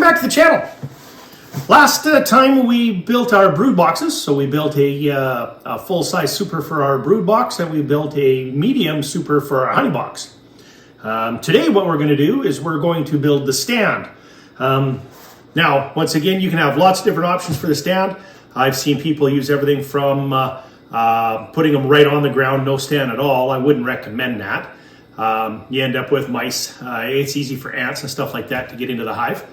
back to the channel. Last time we built our brood boxes, so we built a full-size super for our brood box, and we built a medium super for our honey box. Today what we're going to do is we're going to build the stand. Now, once again, you can have lots of different options for the stand. I've seen people use everything from putting them right on the ground, no stand at all. I wouldn't recommend that. You end up with mice. It's easy for ants and stuff like that to get into the hive.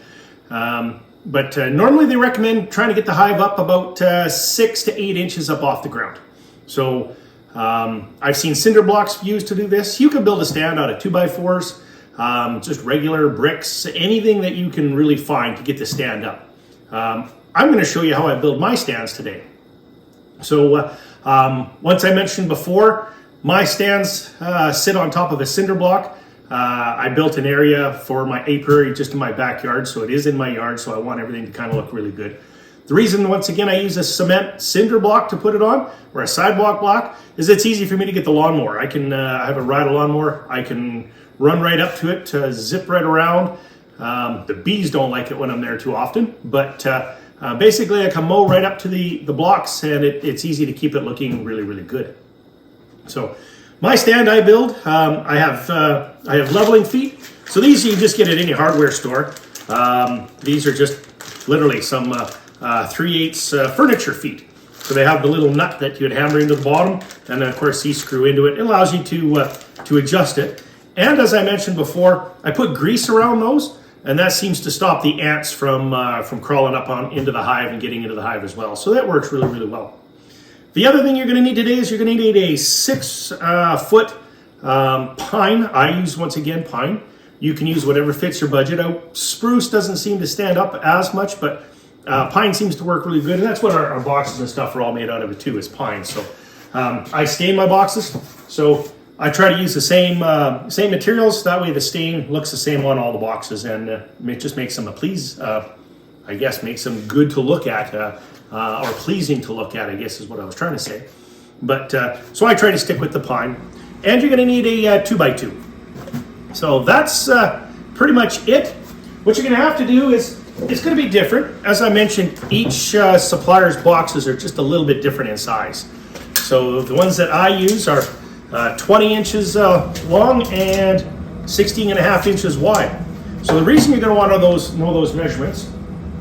But normally they recommend trying to get the hive up about 6 to 8 inches up off the ground. So I've seen cinder blocks used to do this. You can build a stand out of 2x4s, just regular bricks, anything that you can really find to get the stand up. I'm going to show you how I build my stands today. So once I mentioned before, my stands sit on top of a cinder block. I built an area for my apiary just in my backyard, so it is in my yard, so I want everything to kind of look really good. The reason, once again, I use a cement cinder block to put it on, or a sidewalk block, is it's easy for me to get the lawnmower. I can I have a ride lawnmower. I can run right up to it, zip right around. The bees don't like it when I'm there too often, but basically I can mow right up to the blocks, and it's easy to keep it looking really, really good. So my stand I build, I have leveling feet. So these you can just get at any hardware store. These are just literally some 3/8 furniture feet. So they have the little nut that you would hammer into the bottom, and then of course these screw into it. It allows you to adjust it. And as I mentioned before, I put grease around those, and that seems to stop the ants from crawling up into the hive and getting into the hive as well. So that works really, really well. The other thing you're going to need today is you're going to need a 6-foot pine. I use, once again, pine. You can use whatever fits your budget. Spruce doesn't seem to stand up as much, but pine seems to work really good. And that's what our boxes and stuff are all made out of, too, is pine. So I stain my boxes. So I try to use the same materials. That way the stain looks the same on all the boxes, and it just makes them I guess, makes them good to look at. Or pleasing to look at, I guess is what I was trying to say. But so I try to stick with the pine. And you're going to need a 2x2. So that's pretty much it. What you're going to have to do is, it's going to be different. As I mentioned, each supplier's boxes are just a little bit different in size. So the ones that I use are 20 inches long and 16.5 inches wide. So the reason you're going to want to know those measurements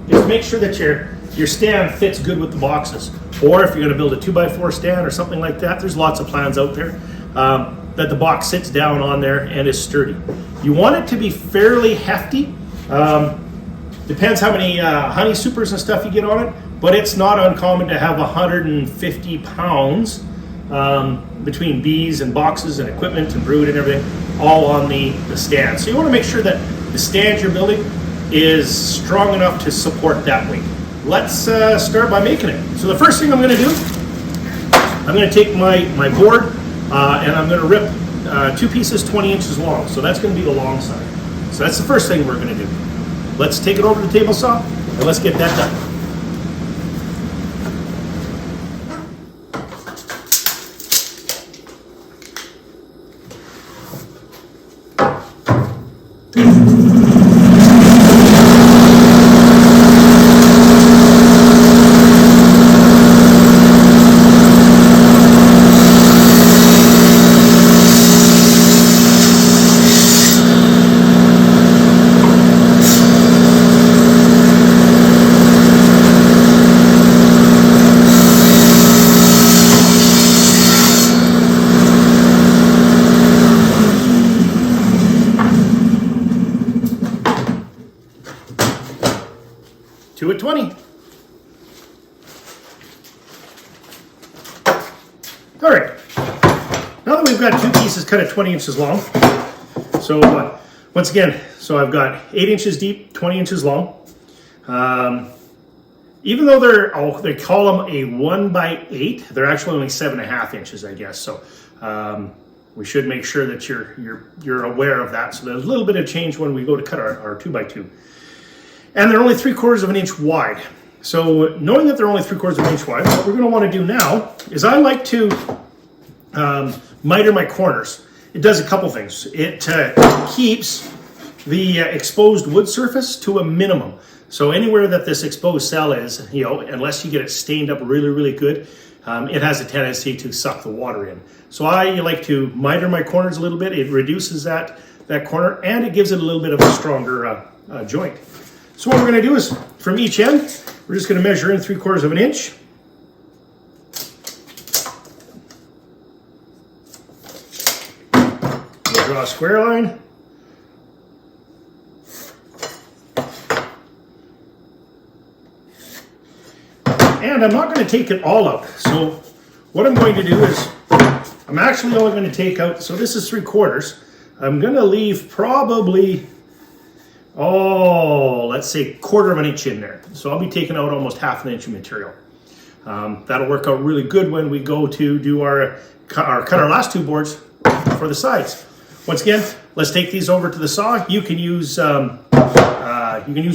is to make sure that your stand fits good with the boxes. Or if you're going to build a 2x4 stand or something like that, there's lots of plans out there that the box sits down on there and is sturdy. You want it to be fairly hefty. Depends how many honey supers and stuff you get on it, but it's not uncommon to have 150 pounds between bees and boxes and equipment and brood and everything all on the stand. So you want to make sure that the stand you're building is strong enough to support that weight. Let's start by making it. So the first thing I'm going to do, I'm going to take my board and I'm going to rip 2 pieces 20 inches long. So that's going to be the long side. So that's the first thing we're going to do. Let's take it over to the table saw and let's get that done. At 20. All right. Now that we've got 2 pieces cut at 20 inches long, so once again, so I've got 8 inches deep, 20 inches long. Even though they call them a 1x8, they're actually only 7.5 inches, I guess. So we should make sure that you're aware of that. So there's a little bit of change when we go to cut our 2x2. And they're only 3/4 of an inch wide. So knowing that they're only 3/4 of an inch wide, what we're going to want to do now is I like to miter my corners. It does a couple things. It keeps the exposed wood surface to a minimum. So anywhere that this exposed cell is, you know, unless you get it stained up really, really good, it has a tendency to suck the water in. So I like to miter my corners a little bit. It reduces that corner, and it gives it a little bit of a stronger joint. So what we're going to do is, from each end, we're just going to measure in 3/4 of an inch. We'll draw a square line. And I'm not going to take it all out. So what I'm going to do is, I'm actually only going to take out, so this is 3/4. I'm going to leave probably, let's say 1/4 of an inch in there. So I'll be taking out almost 1/2 inch of material. That'll work out really good when we go to do cut our last 2 boards for the sides. Once again, let's take these over to the saw. You can use a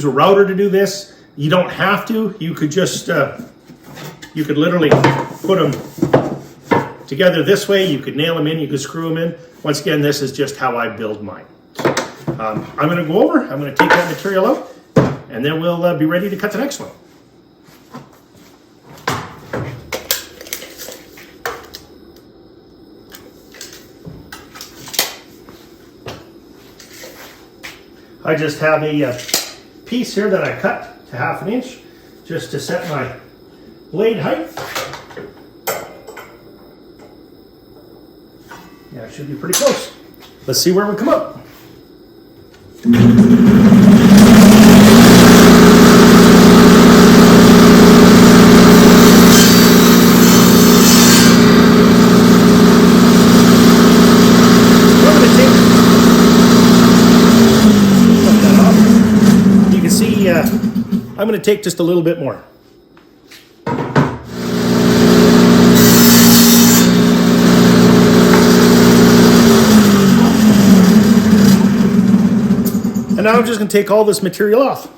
router to do this. You don't have to. You could just, you could literally put them together this way. You could nail them in, you could screw them in. Once again, this is just how I build mine. I'm going to go over, I'm going to take that material out, and then we'll be ready to cut the next one. I just have a piece here that I cut to 1/2 inch just to set my blade height. Yeah, it should be pretty close. Let's see where we come up. You can see I'm going to take just a little bit more. And now I'm just going to take all this material off.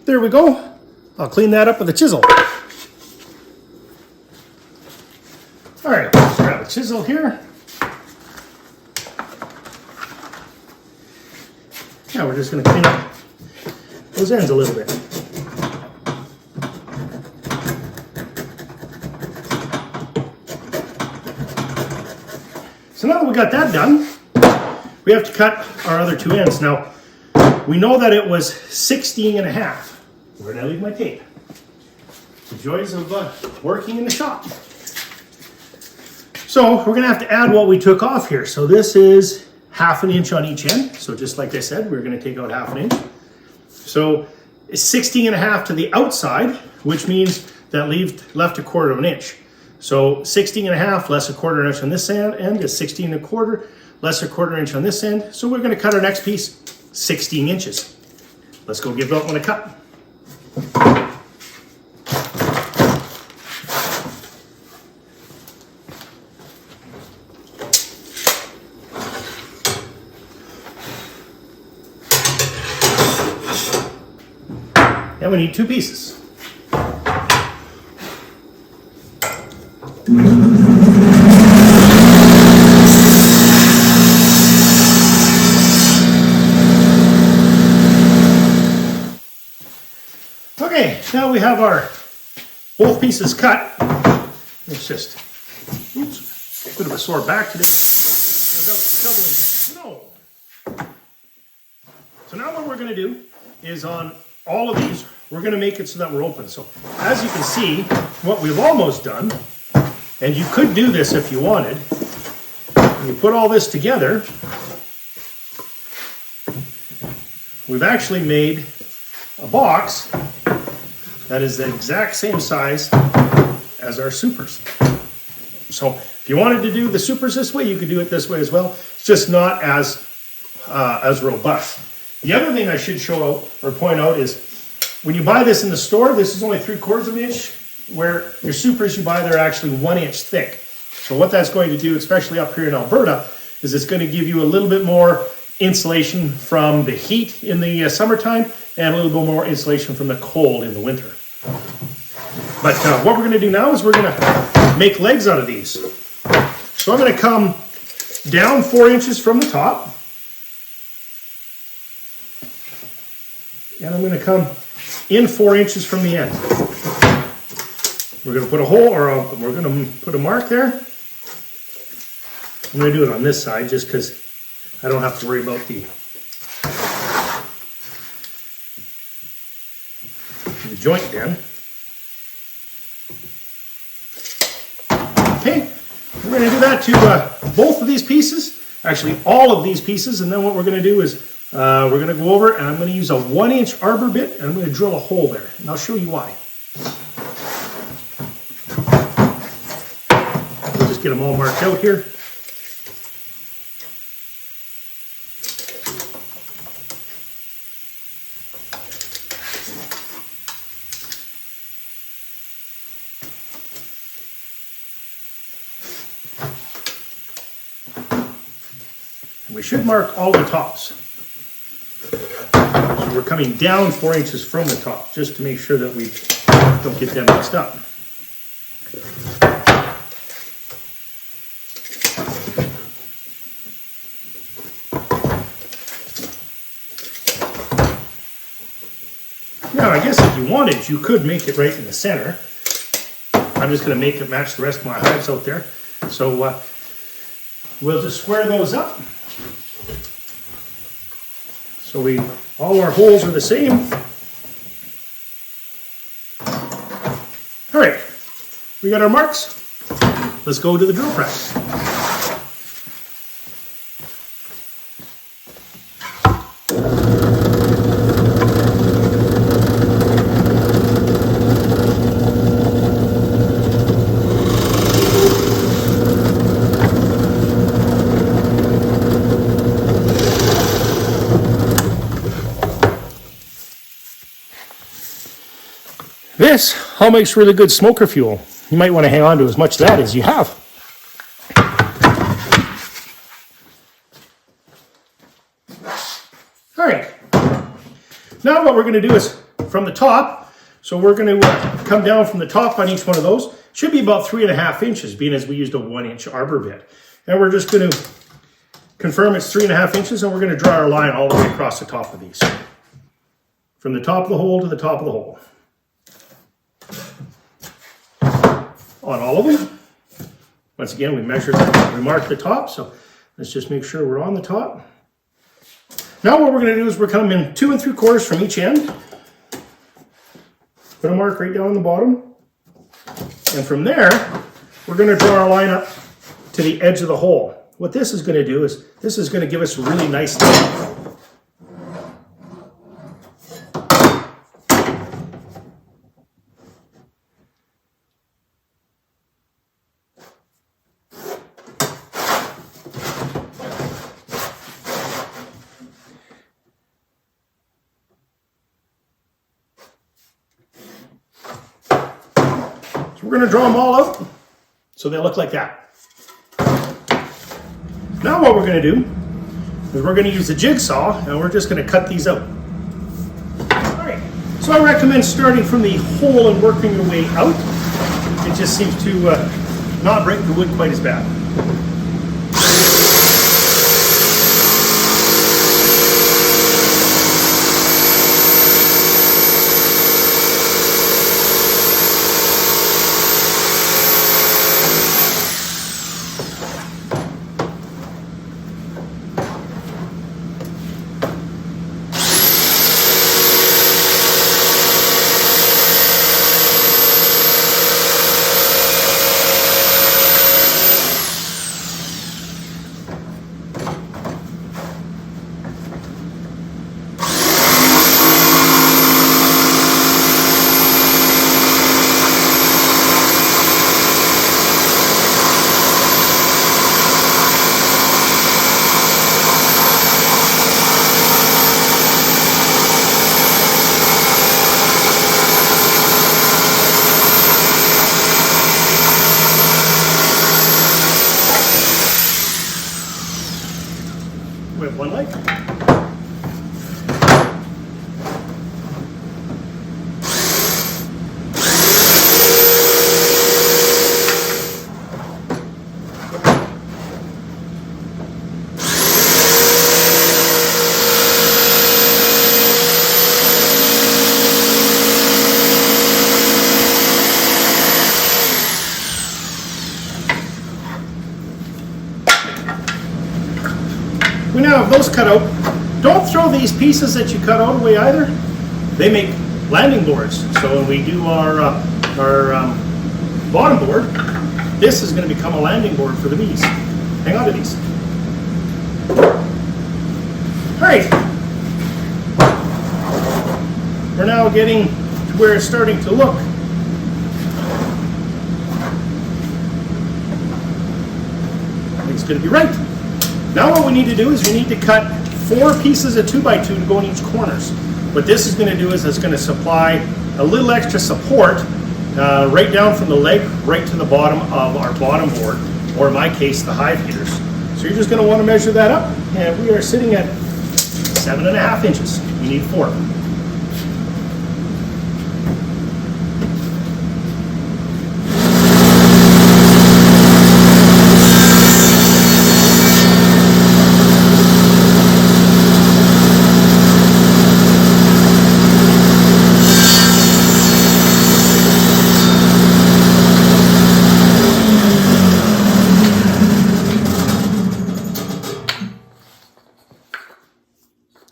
There we go. I'll clean that up with a chisel. All right, let's grab a chisel here. Now we're just going to clean up those ends a little bit. So now that we got that done, we have to cut our other 2 ends. Now, we know that it was 16.5. Where did I leave my tape? The joys of working in the shop. So we're going to have to add what we took off here. So this is 1/2 inch on each end. So just like I said, we're going to take out 1/2 inch. So it's 16.5 to the outside, which means that left 1/4 inch. So 16.5 less 1/4 inch on this end is 16.25 less 1/4 inch on this end. So we're going to cut our next piece 16 inches. Let's go give that one a cut. And we need 2 pieces. now we have our both pieces cut. It's just, oops, a bit of a sore back today. No. So now what we're going to do is on all of these, we're going to make it so that we're open. So as you can see, what we've almost done, and you could do this if you wanted, when you put all this together, we've actually made a box that is the exact same size as our supers. So if you wanted to do the supers this way, you could do it this way as well. It's just not as robust. The other thing I should show or point out is when you buy this in the store, this is only 3/4 of an inch, where your supers you buy, they're actually 1 inch thick. So what that's going to do, especially up here in Alberta, is it's going to give you a little bit more insulation from the heat in the summertime and a little bit more insulation from the cold in the winter. But what we're going to do now is we're going to make legs out of these. So I'm going to come down 4 inches from the top. And I'm going to come in 4 inches from the end. We're going to put a hole, or we're going to put a mark there. I'm going to do it on this side just because I don't have to worry about the joint then. Okay, we're going to do that to both of these pieces, actually all of these pieces, and then what we're going to do is we're going to go over and I'm going to use a 1 inch arbor bit and I'm going to drill a hole there, and I'll show you why. We'll just get them all marked out here. We should mark all the tops. So we're coming down 4 inches from the top, just to make sure that we don't get them mixed up. Now, I guess if you wanted, you could make it right in the center. I'm just going to make it match the rest of my hives out there. So we'll just square those up. So all our holes are the same. All right, we got our marks. Let's go to the drill press. This all makes really good smoker fuel. You might want to hang on to as much of that as you have. All right. Now what we're going to do is from the top, so we're going to come down from the top on each one of those. Should be about 3.5 inches, being as we used a 1 inch arbor bit. And we're just going to confirm it's 3.5 inches, and we're going to draw our line all the way across the top of these. From the top of the hole to the top of the hole. On all of them. Once again, we measured, we marked the top, so let's just make sure we're on the top. Now what we're going to do is we're coming in 2 3/4 from each end. Put a mark right down on the bottom. And from there, we're going to draw our line up to the edge of the hole. What this is going to do is, this is going to give us a really nice line. So we're going to draw them all out so they look like that. Now what we're going to do is we're going to use the jigsaw and we're just going to cut these out. Alright, so I recommend starting from the hole and working your way out. It just seems to not break the wood quite as bad. with one leg. We now have those cut out. Don't throw these pieces that you cut out away either. They make landing boards. So when we do our bottom board, this is going to become a landing board for the bees. Hang on to these. All right. We're now getting to where it's starting to look. I think it's going to be right. Now what we need to do is we need to cut 4 pieces of 2x2 to go in each corners. What this is going to do is it's going to supply a little extra support right down from the leg right to the bottom of our bottom board, or in my case, the hive heaters. So you're just going to want to measure that up, and we are sitting at 7.5 inches. We need 4.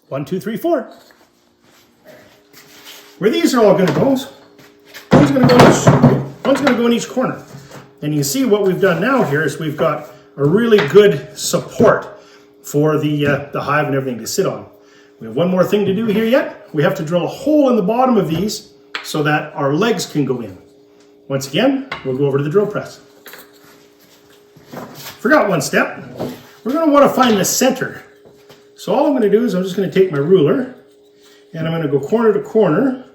1, 2, 3, 4. Where these are all going to go, one's going to go in each corner. And you can see what we've done now here is we've got a really good support for the hive and everything to sit on. We have one more thing to do here yet. We have to drill a hole in the bottom of these so that our legs can go in. Once again, we'll go over to the drill press. Forgot one step. We're going to want to find the center. So all I'm going to do is I'm just going to take my ruler and I'm going to go corner to corner.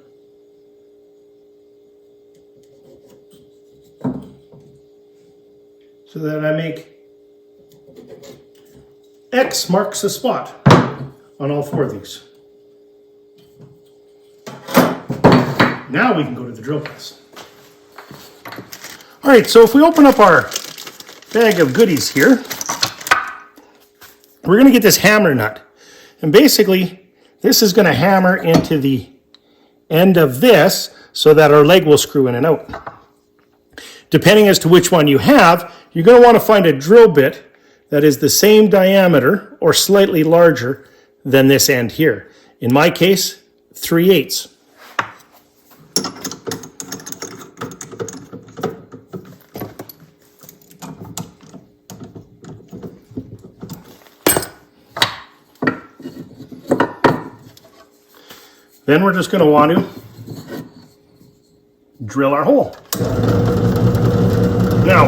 So that I make X marks the spot on all 4 of these. Now we can go to the drill press. All right, so if we open up our bag of goodies here, we're going to get this hammer nut. And basically, this is going to hammer into the end of this so that our leg will screw in and out. Depending as to which one you have, you're going to want to find a drill bit that is the same diameter or slightly larger than this end here. In my case, 3/8. Then we're just going to want to drill our hole. Now,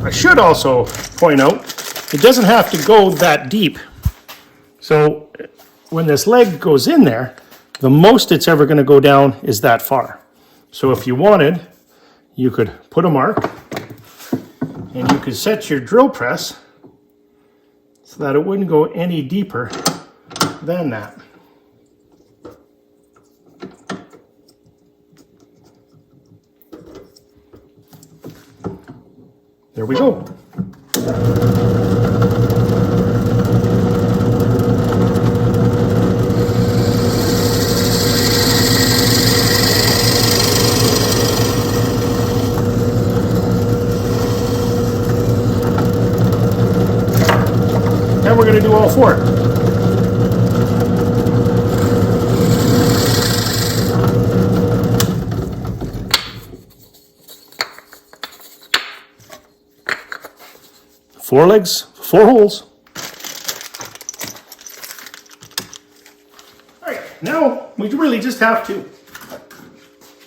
I should also point out, it doesn't have to go that deep. So when this leg goes in there, the most it's ever going to go down is that far. So if you wanted, you could put a mark and you could set your drill press so that it wouldn't go any deeper than that. There we go. And we're going to do all 4. Four legs, 4 holes. All right, now we really just have to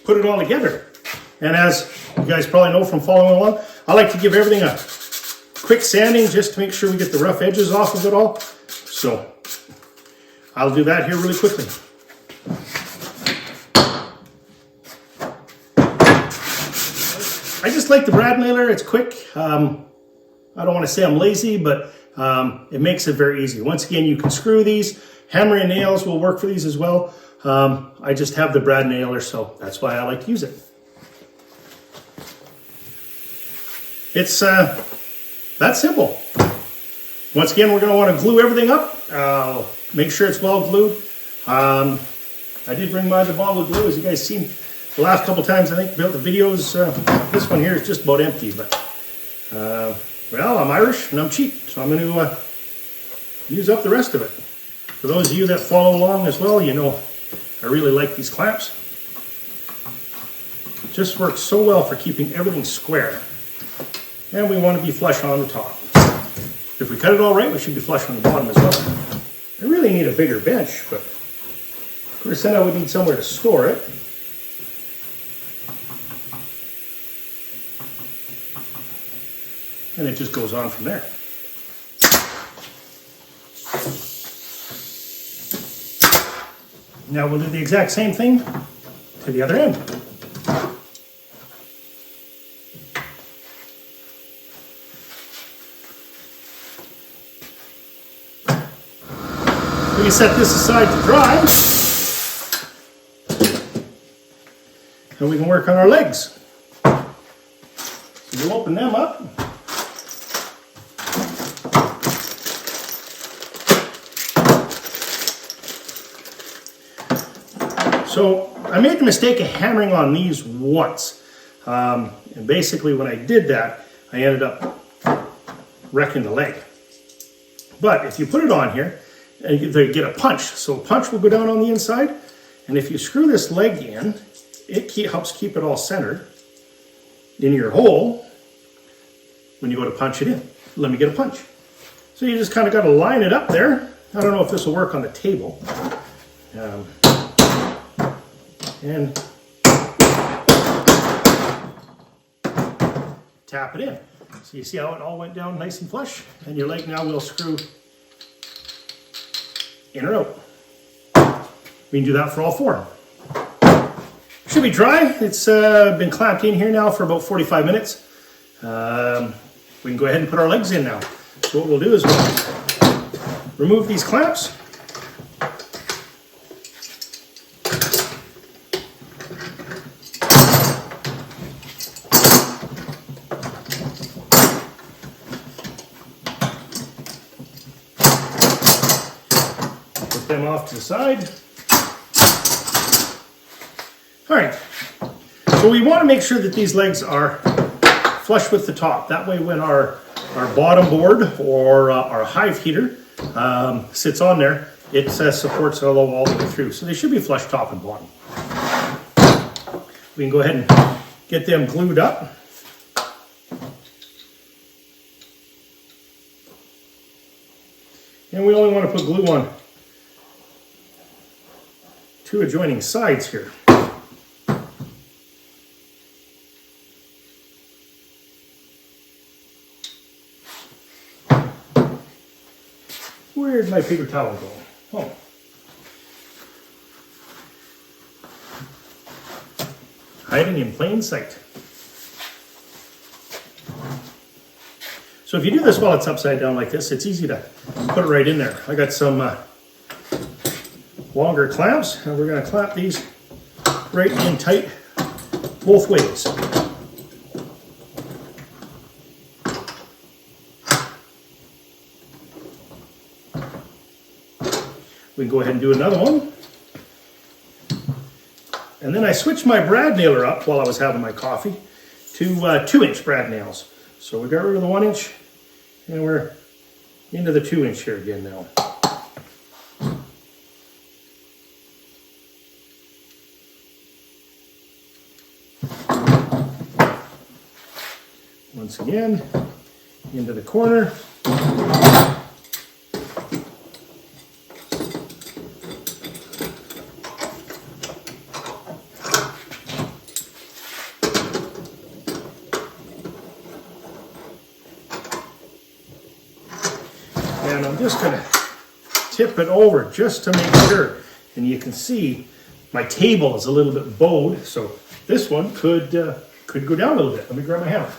put it all together. And as you guys probably know from following along, I like to give everything a quick sanding just to make sure we get the rough edges off of it all. So I'll do that here really quickly. I just like the brad nailer, it's quick. I don't want to say I'm lazy, but it makes it very easy. Once again, you can screw these. Hammer and nails will work for these as well. I just have the brad nailer, so that's why I like to use it. It's that simple. Once again, we're going to want to glue everything up. Make sure it's well glued. I did bring my bottle of glue, as you guys seen the last couple times. I think built the videos. This one here is just about empty, but well, I'm Irish and I'm cheap, so I'm going to use up the rest of it. For those of you that follow along as well, you know I really like these clamps. Just works so well for keeping everything square. And we want to be flush on the top. If we cut it all right, we should be flush on the bottom as well. I really need a bigger bench, but of course then I would need somewhere to store it. And it just goes on from there. Now we'll do the exact same thing to the other end. We can set this aside to dry, and we can work on our legs. So we'll open them up. So I made the mistake of hammering on these once. And basically when I did that, I ended up wrecking the leg. But if you put it on here, they get a punch. So a punch will go down on the inside. And if you screw this leg in, it helps keep it all centered in your hole when you go to punch it in. Let me get a punch. So you just kind of got to line it up there. I don't know if this will work on the table. And tap it in. So you see how it all went down nice and flush? And your leg now will screw in or out. We can do that for all four. Should be dry. It's been clamped in here now for about 45 minutes. We can go ahead and put our legs in now. So what we'll do is we'll remove these clamps. Them off to the side. All right, so we want to make sure that these legs are flush with the top. That way when our bottom board or our Hive heater sits on there, it supports it all the way through. So they should be flush top and bottom. We can go ahead and get them glued up. And we only want to put glue on two adjoining sides here. Where'd my paper towel go? Oh. Hiding in plain sight. So if you do this while it's upside down like this, it's easy to put it right in there. I got some longer clamps, and we're going to clamp these right in tight both ways. We can go ahead and do another one. And then I switched my brad nailer up while I was having my coffee to 2-inch brad nails. So we got rid of the 1-inch and we're into the 2-inch here again now. Once again, into the corner. And I'm just going to tip it over just to make sure. And you can see my table is a little bit bowed, so this one could go down a little bit. Let me grab my hammer.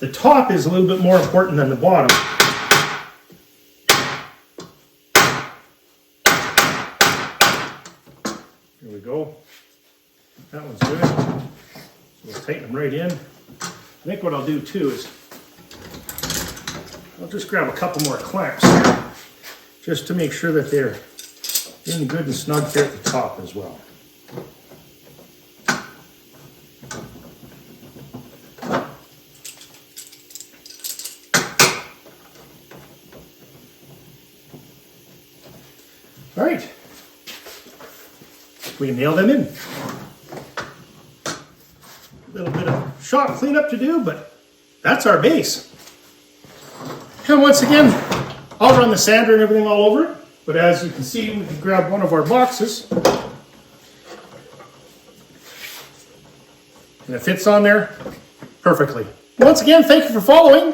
The top is a little bit more important than the bottom. Here we go. That one's good. So we'll tighten them right in. I think what I'll do too is I'll just grab a couple more clamps just to make sure that they're in good and snug here at the top as well. All right, we can nail them in. A little bit of shop cleanup to do, but that's our base. And once again, I'll run the sander and everything all over it. But as you can see, we can grab one of our boxes. And it fits on there perfectly. Once again, thank you for following.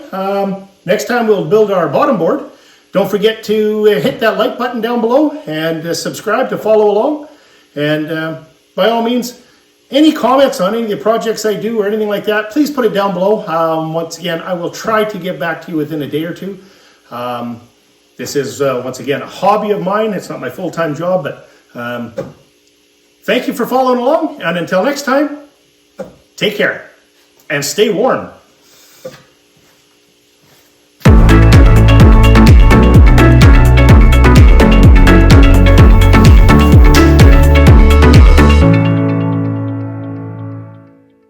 Next time we'll build our bottom board. Don't forget to hit that like button down below and subscribe to follow along. And by all means, any comments on any of the projects I do or anything like that, please put it down below. Once again, I will try to get back to you within a day or two. This is, once again, a hobby of mine. It's not my full-time job, but thank you for following along. And until next time, take care and stay warm.